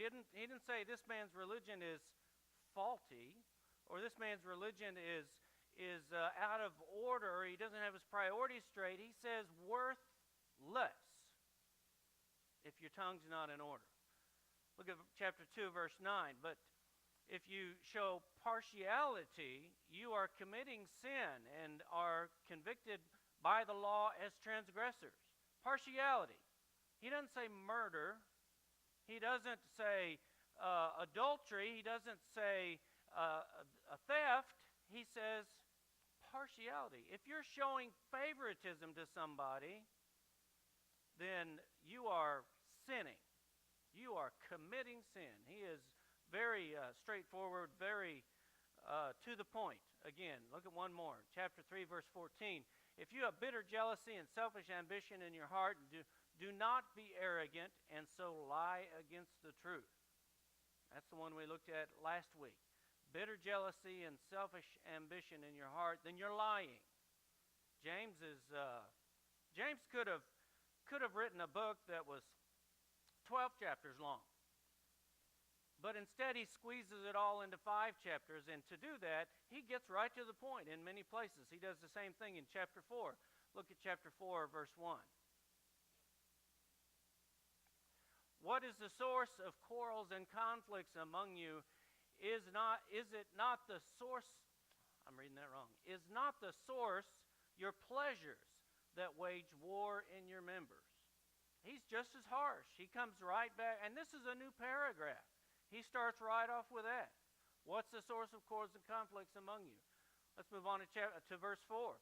didn't say this man's religion is faulty, or this man's religion is out of order, or he doesn't have his priorities straight. He says worthless if your tongue's not in order. Look at chapter 2, verse 9. But if you show partiality, you are committing sin and are convicted by the law as transgressors. Partiality. He doesn't say murder. He doesn't say adultery. He doesn't say a theft. He says partiality. If you're showing favoritism to somebody, then you are sinning. You are committing sin. He is very straightforward, very to the point. Again, look at one more. Chapter 3, verse 14. If you have bitter jealousy and selfish ambition in your heart, do not be arrogant and so lie against the truth. That's the one we looked at last week. Bitter jealousy and selfish ambition in your heart, then you're lying. James could have written a book that was 12 chapters long. But instead he squeezes it all into 5 chapters, and to do that, he gets right to the point in many places. He does the same thing in chapter 4. Look at chapter 4, verse 1. What is the source of quarrels and conflicts among you? Is it not the source, I'm reading that wrong, is not the source your pleasures that wage war in your members? He's just as harsh. He comes right back, and this is a new paragraph. He starts right off with that. What's the source of quarrels and conflicts among you? Let's move on to verse 4.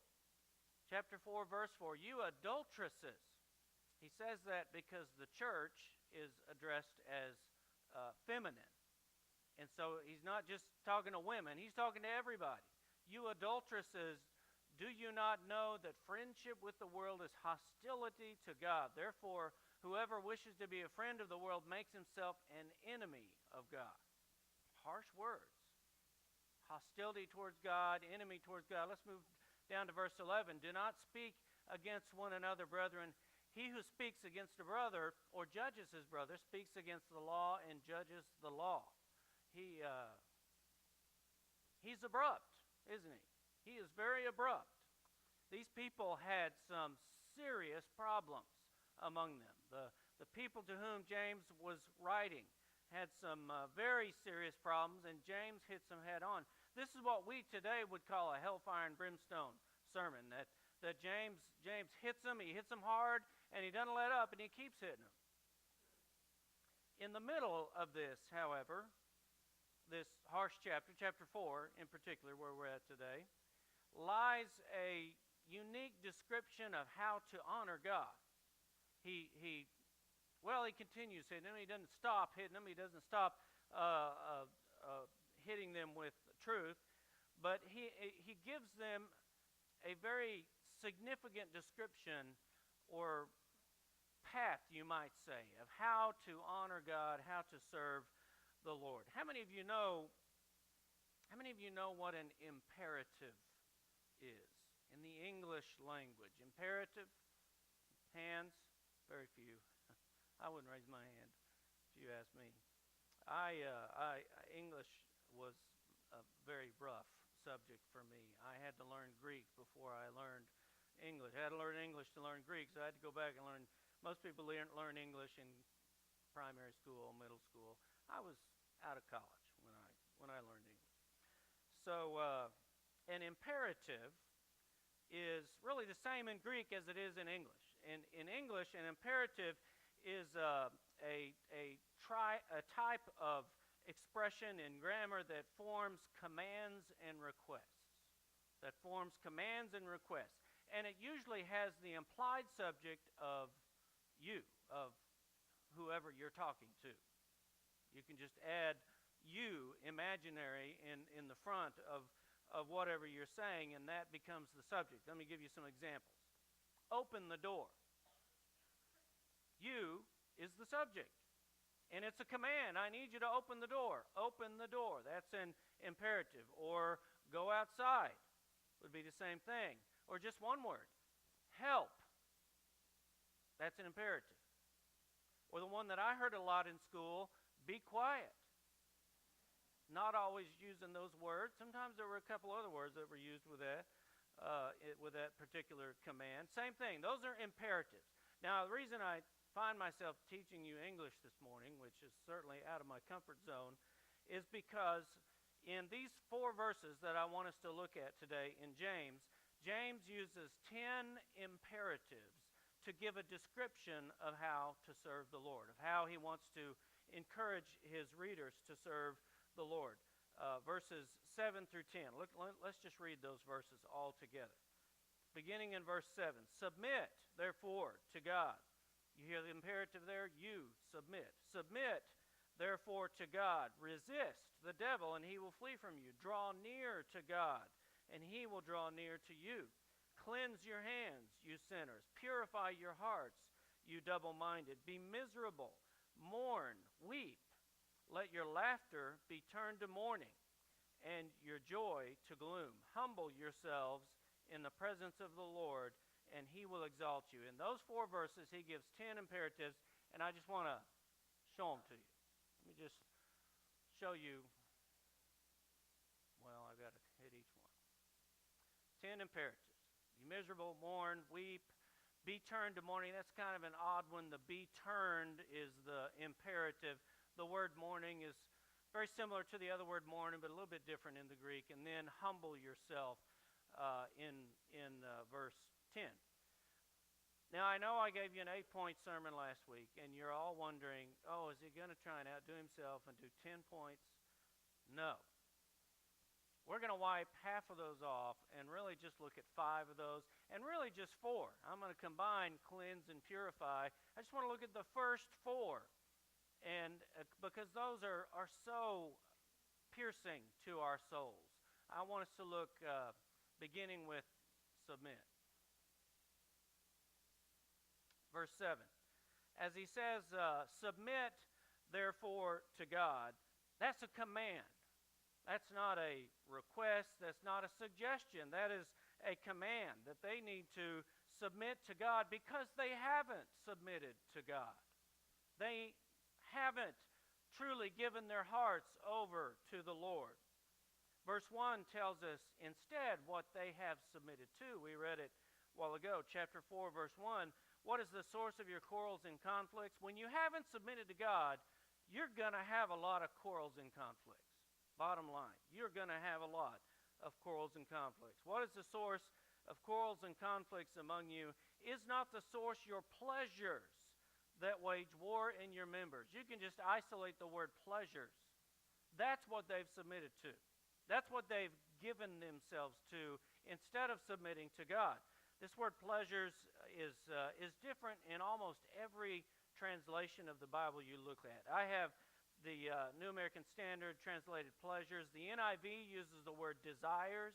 Chapter 4, verse 4. You adulteresses. He says that because the church is addressed as feminine. And so he's not just talking to women, he's talking to everybody. You adulteresses, do you not know that friendship with the world is hostility to God? Therefore, whoever wishes to be a friend of the world makes himself an enemy of God. Harsh words. Hostility towards God, enemy towards God. Let's move down to verse 11. Do not speak against one another, brethren. He who speaks against a brother or judges his brother speaks against the law and judges the law. He's abrupt, isn't he? He is very abrupt. These people had some serious problems among them. The people to whom James was writing had some very serious problems, and James hits them head on. This is what we today would call a hellfire and brimstone sermon, that James hits them, he hits them hard, and he doesn't let up, and he keeps hitting them. In the middle of this, however, this harsh chapter, chapter 4 in particular, where we're at today, lies a unique description of how to honor God. He continues hitting them. He doesn't stop hitting them. He doesn't stop hitting them with truth, but he gives them a very significant description or path, you might say, of how to honor God, how to serve the Lord. How many of you know what an imperative is in the English language? Imperative, hands, very few. I wouldn't raise my hand if you asked me. English was a very rough subject for me. I had to learn Greek before I learned English. I had to learn English to learn Greek, so I had to go back and learn. Most people learn English in primary school, middle school. I was out of college when I learned English. So an imperative is really the same in Greek as it is in English. In English, an imperative is a type of expression in grammar that forms commands and requests. And it usually has the implied subject of you, of whoever you're talking to. You can just add you, imaginary, in the front of whatever you're saying, and that becomes the subject. Let me give you some examples. Open the door. You is the subject. And it's a command. I need you to open the door. Open the door. That's an imperative. Or go outside would be the same thing. Or just one word. Help. That's an imperative. Or the one that I heard a lot in school, Be quiet. Not always using those words. Sometimes there were a couple other words that were used with that particular command. Same thing. Those are imperatives. Now, the reason I find myself teaching you English this morning, which is certainly out of my comfort zone, is because in these 4 verses that I want us to look at today in James, James uses 10 imperatives to give a description of how to serve the Lord, of how he wants to encourage his readers to serve the Lord. Verses 7 through 10. Let's just read those verses all together. Beginning in verse 7. Submit, therefore, to God. You hear the imperative there? You submit. Submit, therefore, to God. Resist the devil, and he will flee from you. Draw near to God, and he will draw near to you. Cleanse your hands, you sinners. Purify your hearts, you double-minded. Be miserable. Mourn, weep. Let your laughter be turned to mourning, and your joy to gloom. Humble yourselves in the presence of the Lord, and he will exalt you. In those 4 verses, he gives 10 imperatives, and I just want to show them to you. Let me just show you. Well, I've got to hit each one. 10 imperatives. Be miserable, mourn, weep, be turned to mourning. That's kind of an odd one. The be turned is the imperative. The word mourning is very similar to the other word mourning, but a little bit different in the Greek. And then humble yourself in verse 10. Now, I know I gave you an 8-point sermon last week, and you're all wondering, oh, is he going to try and outdo himself and do 10 points? No. We're going to wipe half of those off and really just look at 5 of those, and really just 4. I'm going to combine cleanse and purify. I just want to look at the first 4. And because those are so piercing to our souls, I want us to look beginning with submit. Verse 7. As he says, submit therefore to God, that's a command. That's not a request. That's not a suggestion. That is a command that they need to submit to God because they haven't submitted to God. They haven't truly given their hearts over to the Lord. Verse 1 tells us instead what they have submitted to. We read it a while ago, chapter 4, verse 1. What is the source of your quarrels and conflicts? When you haven't submitted to God, you're going to have a lot of quarrels and conflicts. Bottom line, you're going to have a lot of quarrels and conflicts. What is the source of quarrels and conflicts among you? Is not the source your pleasures that wage war in your members? You can just isolate the word pleasures. That's what they've submitted to. That's what they've given themselves to instead of submitting to God. This word pleasures is different in almost every translation of the Bible you look at. I have the New American Standard translated pleasures. The NIV uses the word desires.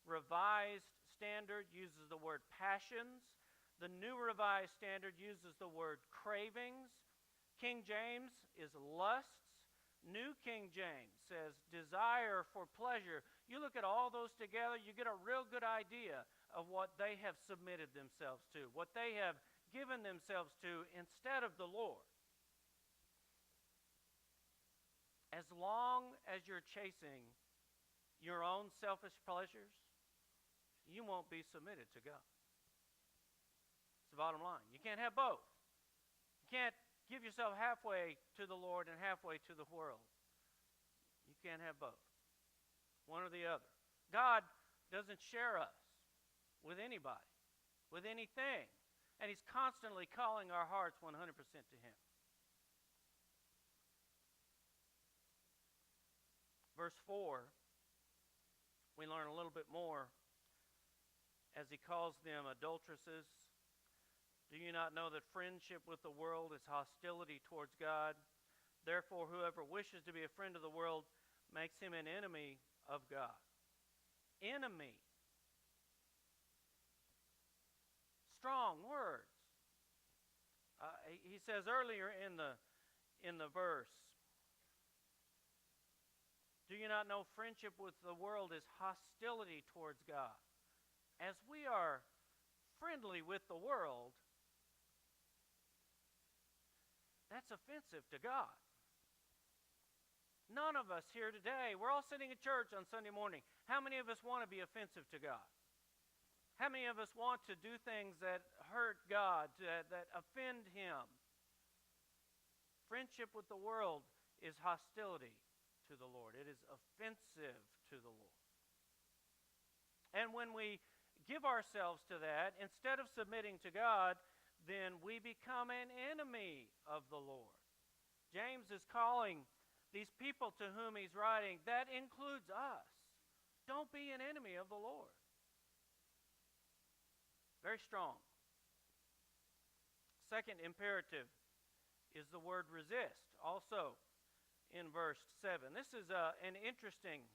Revised Standard uses the word passions. The New Revised Standard uses the word cravings. King James is lusts. New King James says desire for pleasure. You look at all those together, you get a real good idea of what they have submitted themselves to, what they have given themselves to instead of the Lord. As long as you're chasing your own selfish pleasures, you won't be submitted to God. It's the bottom line. You can't have both. You can't give yourself halfway to the Lord and halfway to the world. You can't have both. One or the other. God doesn't share us with anybody, with anything. And he's constantly calling our hearts 100% to him. Verse 4, we learn a little bit more as he calls them adulteresses. Do you not know that friendship with the world is hostility towards God? Therefore, whoever wishes to be a friend of the world makes him an enemy of God. Enemy. Strong words. He says earlier in the verse, do you not know friendship with the world is hostility towards God? As we are friendly with the world, that's offensive to God. one of us here today, we're all sitting at church on Sunday morning. How many of us want to be offensive to God? How many of us want to do things that hurt God, that offend Him? Friendship with the world is hostility to the Lord. It is offensive to the Lord. And when we give ourselves to that, instead of submitting to God, then we become an enemy of the Lord. James is calling these people to whom he's writing, that includes us. Don't be an enemy of the Lord. Very strong. Second imperative is the word resist, also in verse 7. This is an interesting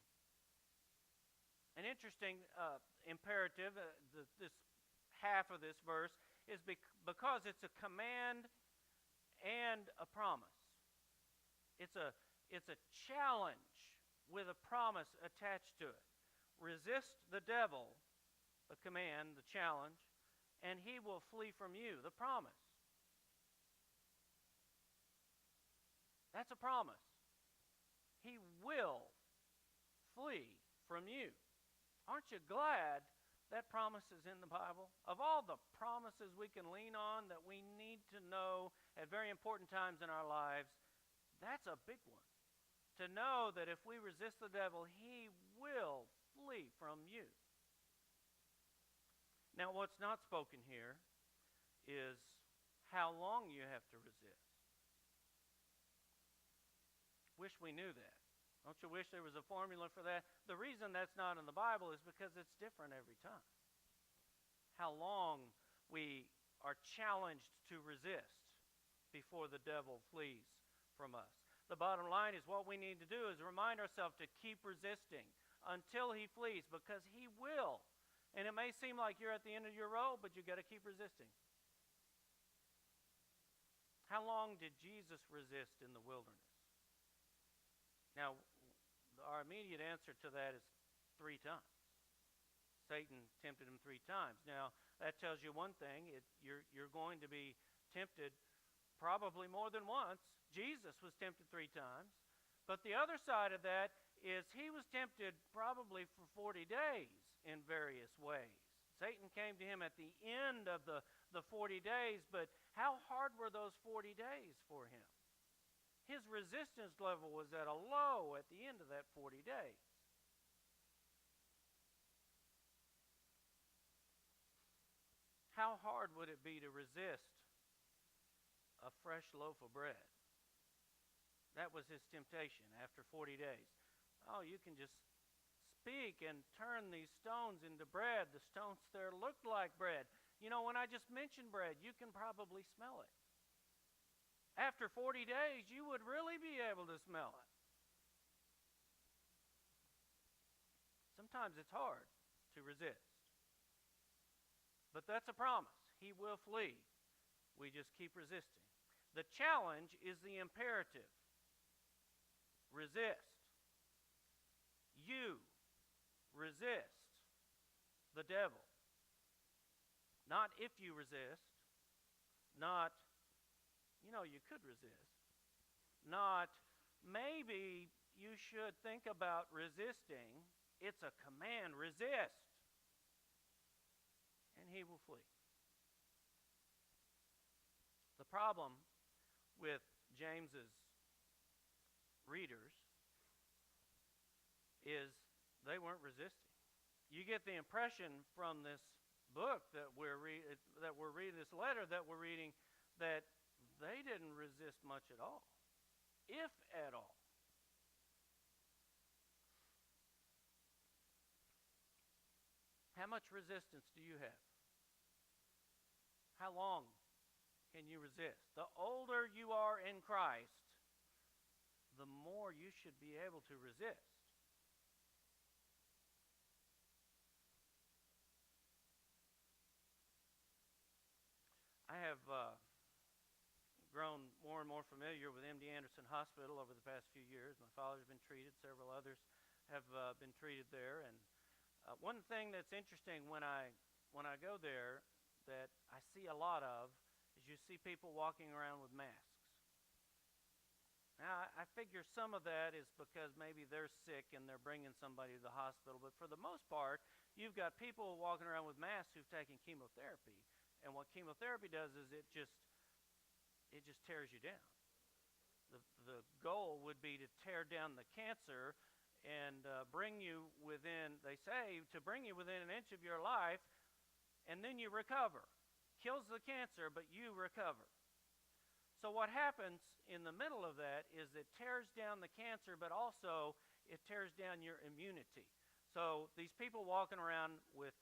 imperative. This half of this verse is because it's a command and a promise. It's a challenge with a promise attached to it. Resist the devil, the command, the challenge, and he will flee from you, the promise. That's a promise. He will flee from you. Aren't you glad that promise is in the Bible? Of all the promises we can lean on that we need to know at very important times in our lives, that's a big one. To know that if we resist the devil, he will flee from you. Now, what's not spoken here is how long you have to resist. Wish we knew that. Don't you wish there was a formula for that? The reason that's not in the Bible is because it's different every time. How long we are challenged to resist before the devil flees from us. The bottom line is what we need to do is remind ourselves to keep resisting until he flees, because he will. And it may seem like you're at the end of your rope, but you've got to keep resisting. How long did Jesus resist in the wilderness? Now, our immediate answer to that is 3 times. Satan tempted him 3 times. Now, that tells you one thing. You're going to be tempted probably more than once. Jesus was tempted 3 times. But the other side of that is he was tempted probably for 40 days in various ways. Satan came to him at the end of the 40 days, but how hard were those 40 days for him? His resistance level was at a low at the end of that 40 days. How hard would it be to resist a fresh loaf of bread? That was his temptation after 40 days. Oh, you can just speak and turn these stones into bread. The stones there looked like bread. You know, when I just mentioned bread, you can probably smell it. After 40 days, you would really be able to smell it. Sometimes it's hard to resist. But that's a promise. He will flee. We just keep resisting. The challenge is the imperative. Resist. You resist the devil. Not if you resist. Not, you could resist. Not, maybe you should think about resisting. It's a command. Resist. And he will flee. The problem with James's readers is they weren't resisting. You get the impression from this book that we're reading, this letter that we're reading, that they didn't resist much at all, if at all. How much resistance do you have? How long can you resist? The older you are in Christ, the more you should be able to resist. I have grown more and more familiar with MD Anderson Hospital over the past few years. My father's been treated. Several others have been treated there. And one thing that's interesting when I go there that I see a lot of is you see people walking around with masks. Now, I figure some of that is because maybe they're sick and they're bringing somebody to the hospital, but for the most part, you've got people walking around with masks who've taken chemotherapy, and what chemotherapy does is it just tears you down. The goal would be to tear down the cancer and bring you within, they say, to bring you within an inch of your life, and then you recover. Kills the cancer, but you recover. So what happens in the middle of that is it tears down the cancer, but also it tears down your immunity. So these people walking around with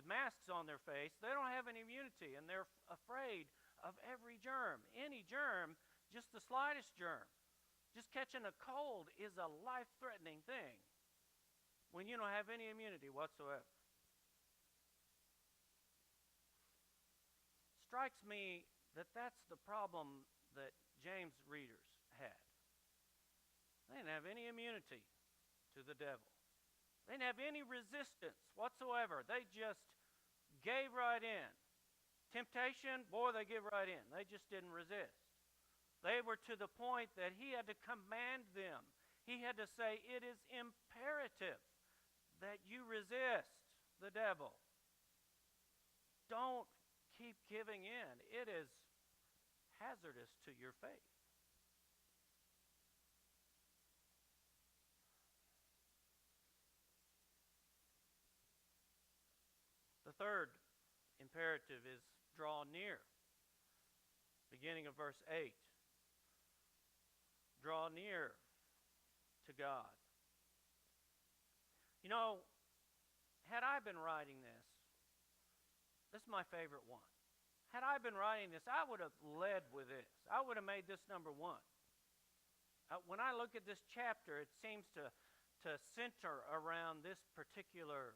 masks on their face, they don't have any immunity, and they're afraid of every germ. Any germ, just the slightest germ. Just catching a cold is a life-threatening thing when you don't have any immunity whatsoever. Strikes me that that's the problem that James' readers had. They didn't have any immunity to the devil. They didn't have any resistance whatsoever. They just gave right in. Temptation, boy, they give right in. They just didn't resist. They were to the point that he had to command them. He had to say, it is imperative that you resist the devil. Don't keep giving in. It is hazardous to your faith. The third imperative is draw near. Beginning of verse 8. Draw near to God. You know, had I been writing this is my favorite one. Had I been writing this, I would have led with this. I would have made this number one. When I look at this chapter, it seems to center around this particular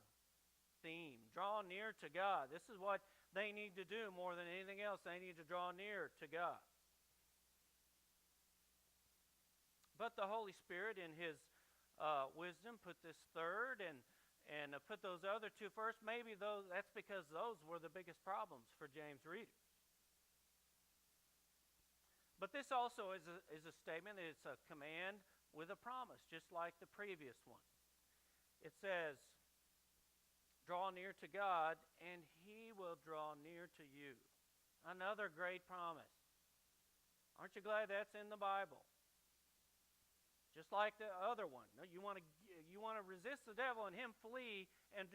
theme. Draw near to God. This is what they need to do more than anything else. They need to draw near to God. But the Holy Spirit, in His wisdom, put this third and put those other two first. Maybe that's because those were the biggest problems for James' readers. But this also is a statement. It's a command with a promise, just like the previous one. It says, draw near to God, and He will draw near to you. Another great promise. Aren't you glad that's in the Bible? Just like the other one. No, you want to resist the devil and him flee, and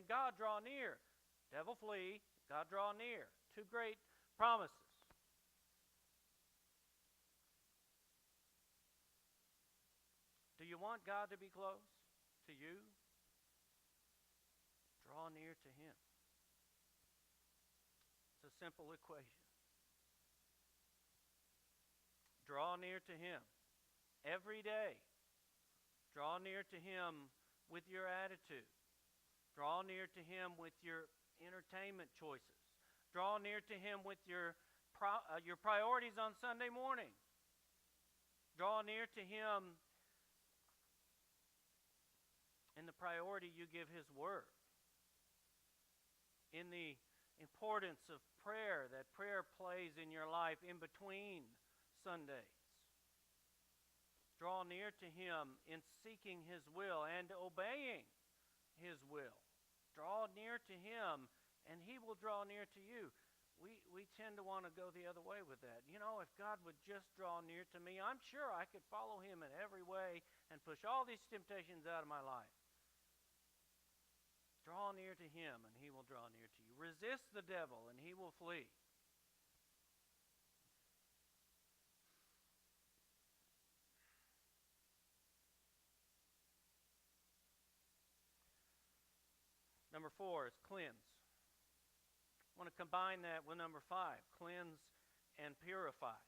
God draw near. Devil flee, God draw near. Two great promises. Do you want God to be close to you? Draw near to Him. It's a simple equation. Draw near to Him. Every day, draw near to Him with your attitude. Draw near to Him with your entertainment choices. Draw near to Him with your priorities on Sunday morning. Draw near to Him in the priority you give His Word. In the importance of prayer, that prayer plays in your life in between Sundays. Draw near to Him in seeking His will and obeying His will. Draw near to Him, and He will draw near to you. We tend to want to go the other way with that. You know, if God would just draw near to me, I'm sure I could follow Him in every way and push all these temptations out of my life. Draw near to Him, and He will draw near to you. Resist the devil, and he will flee. Number 4 is cleanse. I want to combine that with number 5, cleanse and purify.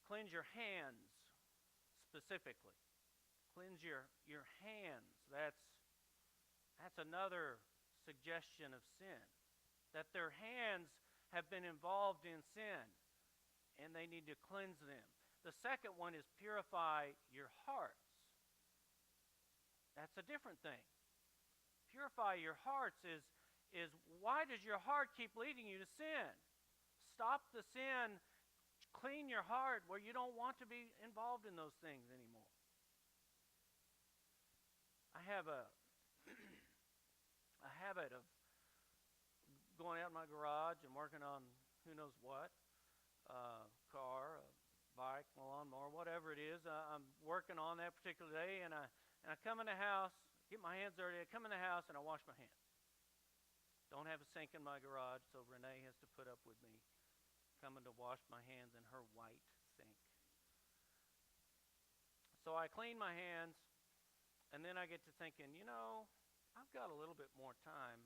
Cleanse your hands specifically. Cleanse your hands. That's another suggestion of sin. That their hands have been involved in sin, and they need to cleanse them. The second one is purify your hearts. That's a different thing. Purify your hearts is why does your heart keep leading you to sin? Stop the sin. Clean your heart where you don't want to be involved in those things anymore. I have a habit of going out in my garage and working on who knows what, car, a bike, a lawnmower, whatever it is. I'm working on that particular day, and I come in the house, get my hands dirty. I come in the house and I wash my hands. Don't have a sink in my garage, so Renee has to put up with me coming to wash my hands in her white sink. So I clean my hands, and then I get to thinking, I've got a little bit more time.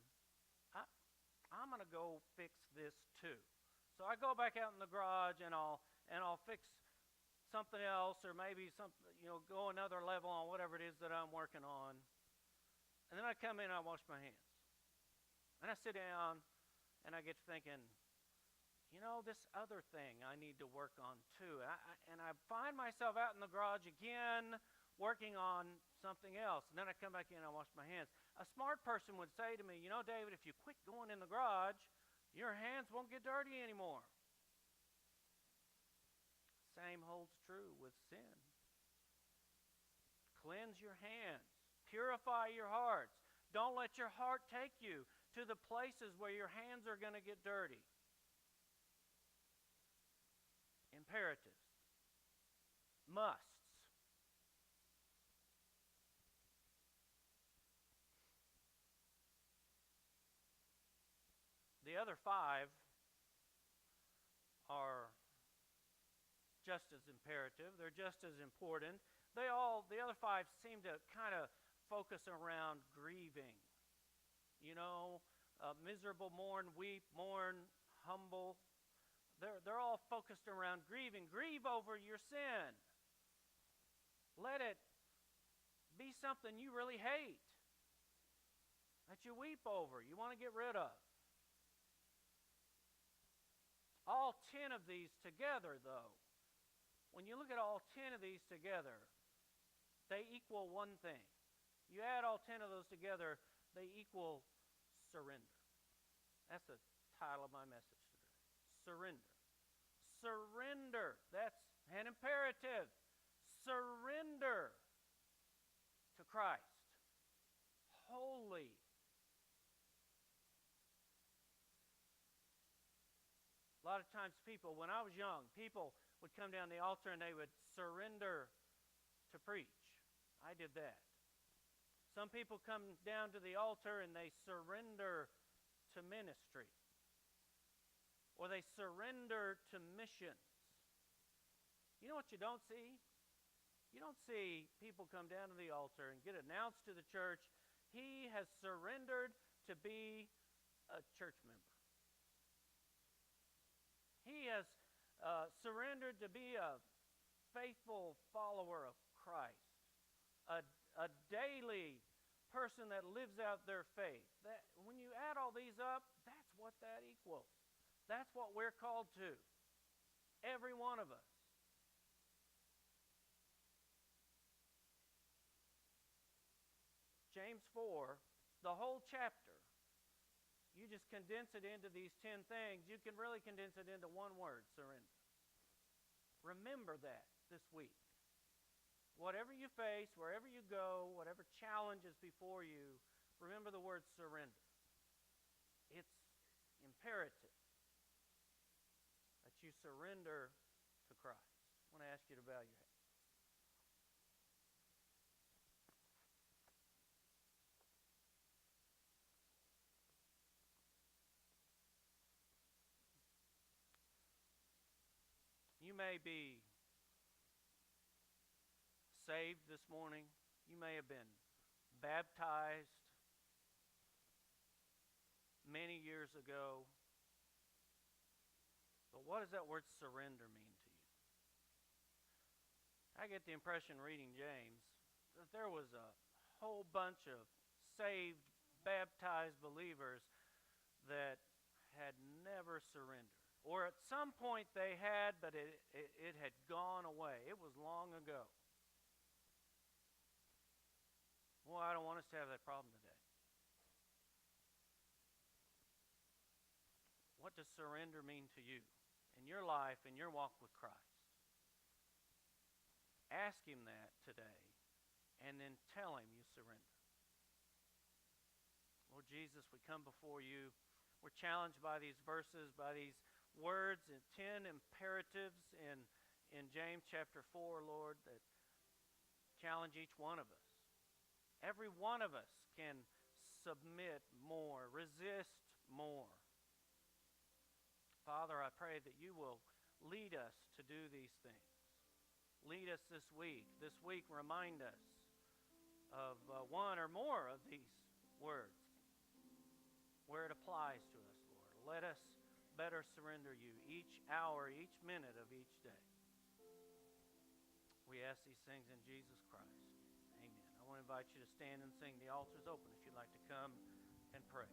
I'm going to go fix this too. So I go back out in the garage, and I'll fix something else, or maybe something, go another level on whatever it is that I'm working on. And then I come in and I wash my hands. And I sit down, and I get to thinking, this other thing I need to work on too. And I find myself out in the garage again, working on something else. And then I come back in and I wash my hands. A smart person would say to me, David, if you quit going in the garage, your hands won't get dirty anymore. Same holds true with sin. Cleanse your hands. Purify your hearts. Don't let your heart take you to the places where your hands are going to get dirty. Imperatives. Musts. The other 5 are just as imperative. They're just as important. The other 5 seem to kind of focus around grieving. Miserable, mourn, weep, mourn, humble. They're all focused around grieving. Grieve over your sin. Let it be something you really hate, that you weep over, you want to get rid of. All 10 of these together, though, when you look at all 10 of these together, they equal one thing. You add all 10 of those together, they equal surrender. That's the title of my message today. Surrender. Surrender. That's an imperative. Surrender to Christ. Holy. A lot of times when I was young, people would come down the altar and they would surrender to preach. I did that. Some people come down to the altar and they surrender to ministry. Or they surrender to missions. You know what you don't see? You don't see people come down to the altar and get announced to the church, he has surrendered to be a church member. He has surrendered to be a faithful follower of Christ, a daily person that lives out their faith. That, when you add all these up, that's what that equals. That's what we're called to, every one of us. James 4, the whole chapter, you just condense it into these 10 things. You can really condense it into one word, surrender. Remember that this week. Whatever you face, wherever you go, whatever challenge is before you, remember the word surrender. It's imperative that you surrender to Christ. I want to ask you to bow your head. You may be saved this morning. You may have been baptized many years ago. But what does that word surrender mean to you? I get the impression reading James that there was a whole bunch of saved, baptized believers that had never surrendered. Or at some point they had, but it had gone away. It was long ago. Well, I don't want us to have that problem today. What does surrender mean to you? in your life, in your walk with Christ. Ask Him that today, and then tell Him you surrender. Lord Jesus, we come before you. We're challenged by these verses, by these words and 10 imperatives in James chapter 4, Lord, that challenge each one of us. Every one of us can submit more, resist more. Father, I pray that you will lead us to do these things. Lead us this week. This week, remind us of one or more of these words, where it applies to us, Lord. Let us better surrender you each hour, each minute of each day. We ask these things in Jesus Christ. Amen. I want to invite you to stand and sing. The altar is open if you'd like to come and pray.